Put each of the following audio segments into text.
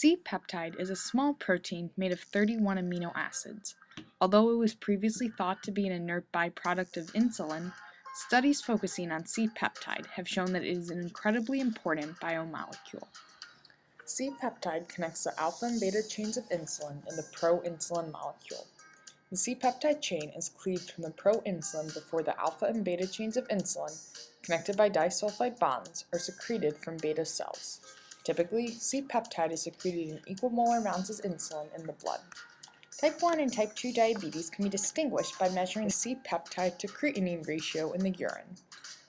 C-peptide is a small protein made of 31 amino acids. Although it was previously thought to be an inert byproduct of insulin, studies focusing on C-peptide have shown that it is an incredibly important biomolecule. C-peptide connects the alpha and beta chains of insulin in the pro-insulin molecule. The C-peptide chain is cleaved from the pro-insulin before the alpha and beta chains of insulin, connected by disulfide bonds, are secreted from beta cells. Typically, C-peptide is secreted in equal molar amounts as insulin in the blood. Type 1 and type 2 diabetes can be distinguished by measuring the C-peptide to creatinine ratio in the urine.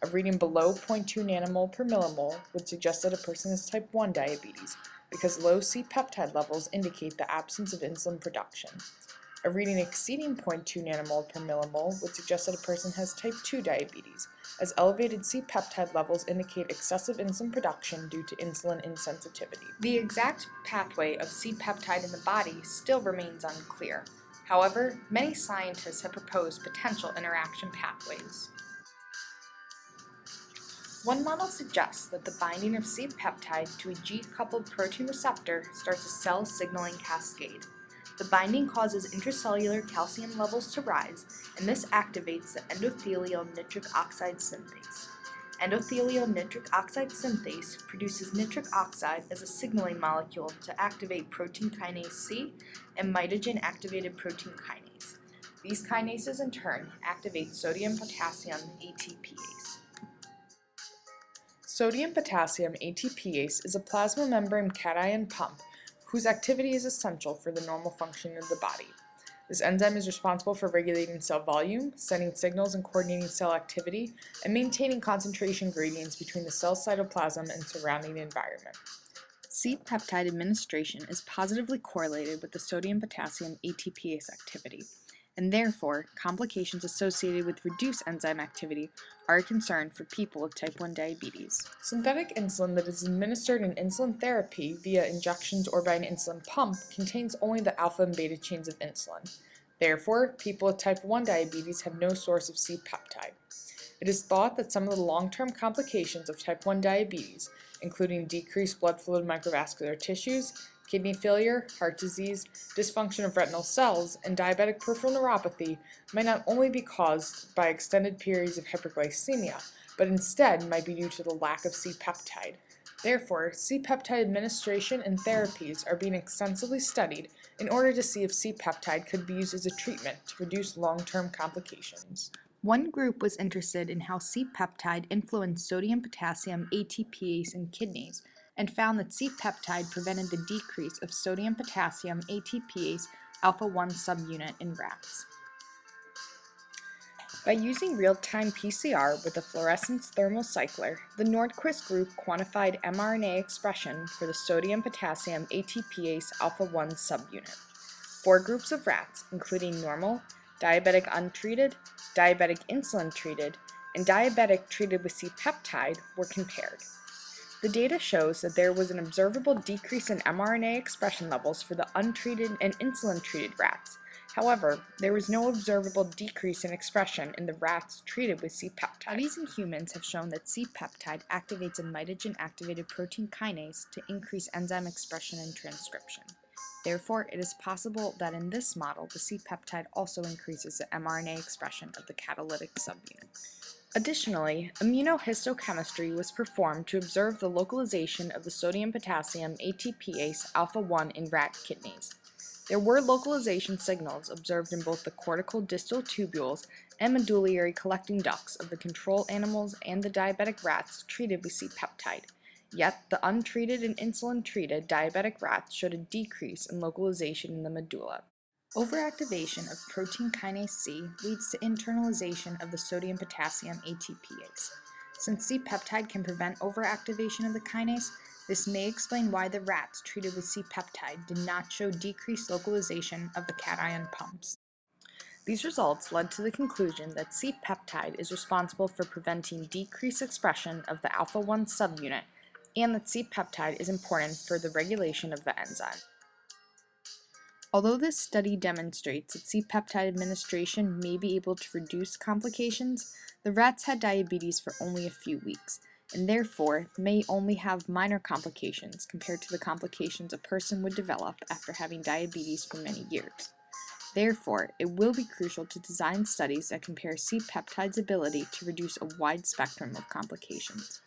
A reading below 0.2 nanomole per millimole would suggest that a person has type 1 diabetes, because low C-peptide levels indicate the absence of insulin production. A reading exceeding 0.2 nanomole per millimole would suggest that a person has type 2 diabetes, as elevated C-peptide levels indicate excessive insulin production due to insulin insensitivity. The exact pathway of C-peptide in the body still remains unclear. However, many scientists have proposed potential interaction pathways. One model suggests that the binding of C-peptide to a G-coupled protein receptor starts a cell signaling cascade. The binding causes intracellular calcium levels to rise, and this activates the endothelial nitric oxide synthase. Endothelial nitric oxide synthase produces nitric oxide as a signaling molecule to activate protein kinase C and mitogen-activated protein kinase. These kinases in turn activate sodium-potassium ATPase. Sodium-potassium ATPase is a plasma membrane cation pump whose activity is essential for the normal functioning of the body. This enzyme is responsible for regulating cell volume, sending signals and coordinating cell activity, and maintaining concentration gradients between the cell cytoplasm and surrounding environment. C-peptide administration is positively correlated with the sodium-potassium ATPase activity, and therefore complications associated with reduced enzyme activity are a concern for people with type 1 diabetes. Synthetic insulin that is administered in insulin therapy via injections or by an insulin pump contains only the alpha and beta chains of insulin. Therefore, people with type 1 diabetes have no source of C-peptide. It is thought that some of the long-term complications of type 1 diabetes, including decreased blood flow to microvascular tissues, kidney failure, heart disease, dysfunction of retinal cells, and diabetic peripheral neuropathy might not only be caused by extended periods of hyperglycemia, but instead might be due to the lack of C-peptide. Therefore, C-peptide administration and therapies are being extensively studied in order to see if C-peptide could be used as a treatment to reduce long-term complications. One group was interested in how C-peptide influenced sodium-potassium ATPase in kidneys, and found that C-peptide prevented the decrease of sodium-potassium ATPase alpha-1 subunit in rats. By using real-time PCR with a fluorescence thermal cycler, the Nordquist group quantified mRNA expression for the sodium-potassium ATPase alpha-1 subunit. 4 groups of rats, including normal, diabetic untreated, diabetic insulin treated, and diabetic treated with C-peptide, were compared. The data shows that there was an observable decrease in mRNA expression levels for the untreated and insulin-treated rats. However, there was no observable decrease in expression in the rats treated with C-peptide. Studies in humans have shown that C-peptide activates a mitogen-activated protein kinase to increase enzyme expression and transcription. Therefore, it is possible that in this model, the C-peptide also increases the mRNA expression of the catalytic subunit. Additionally, immunohistochemistry was performed to observe the localization of the sodium-potassium ATPase alpha-1 in rat kidneys. There were localization signals observed in both the cortical distal tubules and medullary collecting ducts of the control animals and the diabetic rats treated with C-peptide. Yet, the untreated and insulin-treated diabetic rats showed a decrease in localization in the medulla. Overactivation of protein kinase C leads to internalization of the sodium-potassium ATPase. Since C-peptide can prevent overactivation of the kinase, this may explain why the rats treated with C-peptide did not show decreased localization of the cation pumps. These results led to the conclusion that C-peptide is responsible for preventing decreased expression of the alpha-1 subunit, and that C-peptide is important for the regulation of the enzyme. Although this study demonstrates that C-peptide administration may be able to reduce complications, the rats had diabetes for only a few weeks, and therefore may only have minor complications compared to the complications a person would develop after having diabetes for many years. Therefore, it will be crucial to design studies that compare C-peptide's ability to reduce a wide spectrum of complications.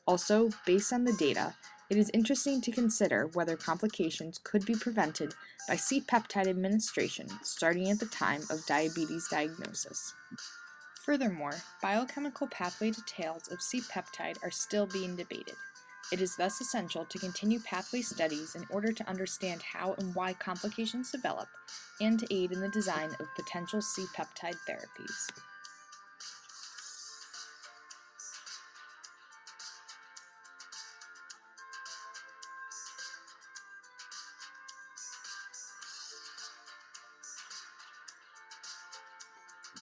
Also, based on the data, it is interesting to consider whether complications could be prevented by C-peptide administration starting at the time of diabetes diagnosis. Furthermore, biochemical pathway details of C-peptide are still being debated. It is thus essential to continue pathway studies in order to understand how and why complications develop and to aid in the design of potential C-peptide therapies.